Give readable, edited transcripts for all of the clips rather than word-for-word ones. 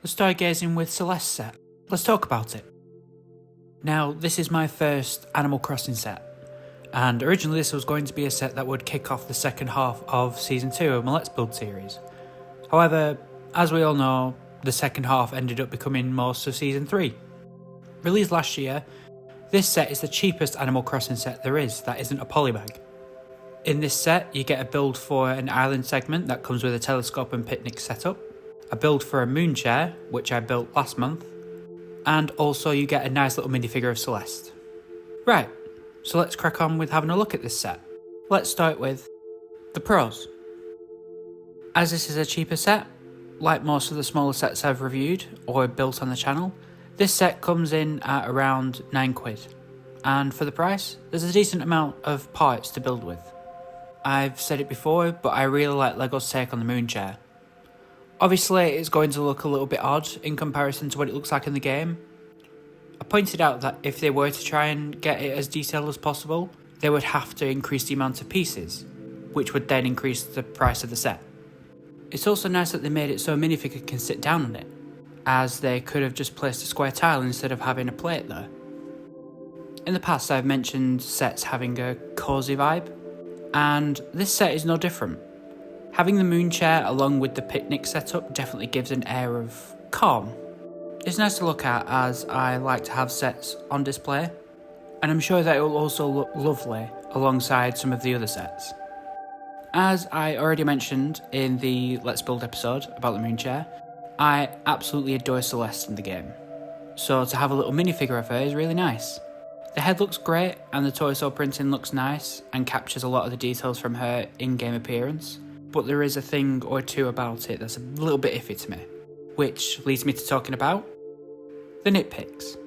the Stargazing With Celeste set. Let's talk about it. Now, this is my first Animal Crossing set, and originally this was going to be a set that would kick off the second half of Season 2 of my Let's Build series. However, as we all know, the second half ended up becoming most of Season 3. Released last year, this set is the cheapest Animal Crossing set there is that isn't a polybag. In this set, you get a build for an island segment that comes with a telescope and picnic setup, a build for a moon chair, which I built last month, and also you get a nice little minifigure of Celeste. Right, so let's crack on with having a look at this set. Let's start with the pros. As this is a cheaper set, like most of the smaller sets I've reviewed or built on the channel, this set comes in at around £9, and for the price, there's a decent amount of parts to build with. I've said it before, but I really like LEGO's take on the moon chair. Obviously, it's going to look a little bit odd in comparison to what it looks like in the game. I pointed out that if they were to try and get it as detailed as possible, they would have to increase the amount of pieces, which would then increase the price of the set. It's also nice that they made it so a minifigure can sit down on it, as they could have just placed a square tile instead of having a plate there. In the past, I've mentioned sets having a cozy vibe, and this set is no different. Having the moon chair along with the picnic setup definitely gives an air of calm. It's nice to look at, as I like to have sets on display, and I'm sure that it will also look lovely alongside some of the other sets. As I already mentioned in the Let's Build episode about the moon chair, I absolutely adore Celeste in the game, so to have a little minifigure of her is really nice. The head looks great and the torso printing looks nice and captures a lot of the details from her in-game appearance, but there is a thing or two about it that's a little bit iffy to me, which leads me to talking about the nitpicks.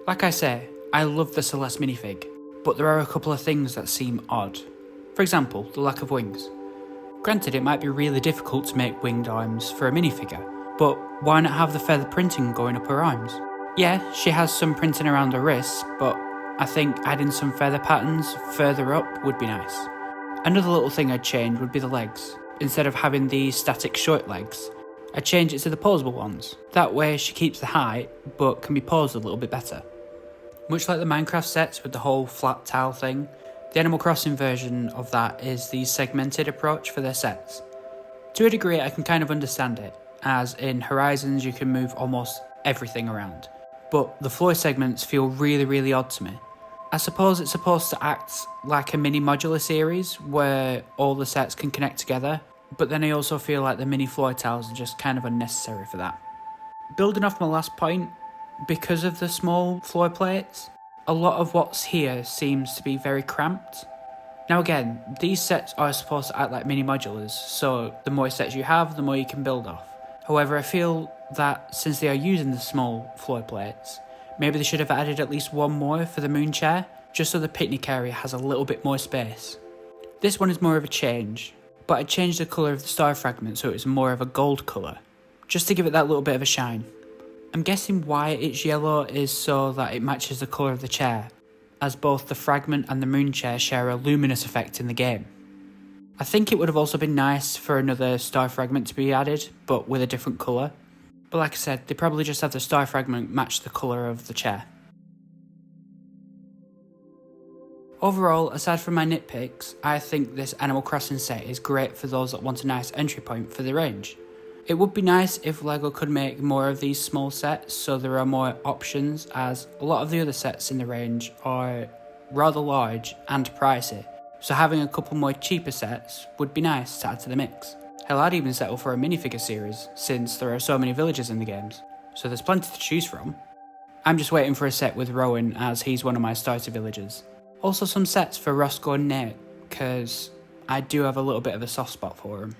Like I say, I love the Celeste minifig, but there are a couple of things that seem odd. For example, the lack of wings. Granted, it might be really difficult to make winged arms for a minifigure, but why not have the feather printing going up her arms? Yeah, she has some printing around her wrists, but I think adding some feather patterns further up would be nice. Another little thing I'd change would be the legs. Instead of having these static short legs, I'd change it to the posable ones. That way she keeps the height, but can be posed a little bit better. Much like the Minecraft sets with the whole flat tile thing, the Animal Crossing version of that is the segmented approach for their sets. To a degree I can kind of understand it, as in Horizons you can move almost everything around. But the floor segments feel really odd to me. I suppose it's supposed to act like a mini modular series where all the sets can connect together, but then I also feel like the mini floor tiles are just kind of unnecessary for that. Building off my last point, because of the small floor plates, a lot of what's here seems to be very cramped. Now again, these sets are supposed to act like mini modulars, so the more sets you have, the more you can build off. However, I feel that since they are using the small floor plates, maybe they should have added at least one more for the moon chair, just so the picnic area has a little bit more space. This one is more of a change, but I changed the colour of the star fragment so it was more of a gold colour, just to give it that little bit of a shine. I'm guessing why it's yellow is so that it matches the colour of the chair, as both the fragment and the moon chair share a luminous effect in the game. I think it would have also been nice for another star fragment to be added, but with a different colour. But like I said, they probably just have the star fragment match the colour of the chair. Overall, aside from my nitpicks, I think this Animal Crossing set is great for those that want a nice entry point for the range. It would be nice if LEGO could make more of these small sets so there are more options, as a lot of the other sets in the range are rather large and pricey. So having a couple more cheaper sets would be nice to add to the mix. Hell, I'd even settle for a minifigure series, since there are so many villages in the games, so there's plenty to choose from. I'm just waiting for a set with Rowan, as he's one of my starter villagers. Also some sets for Roscoe and Nate, because I do have a little bit of a soft spot for him.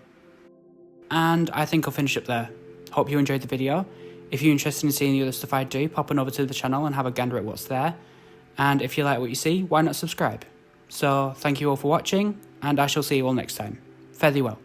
And I think I'll finish up there. Hope you enjoyed the video. If you're interested in seeing the other stuff I do, pop on over to the channel and have a gander at what's there. And if you like what you see, why not subscribe? So thank you all for watching, and I shall see you all next time. Fare thee well.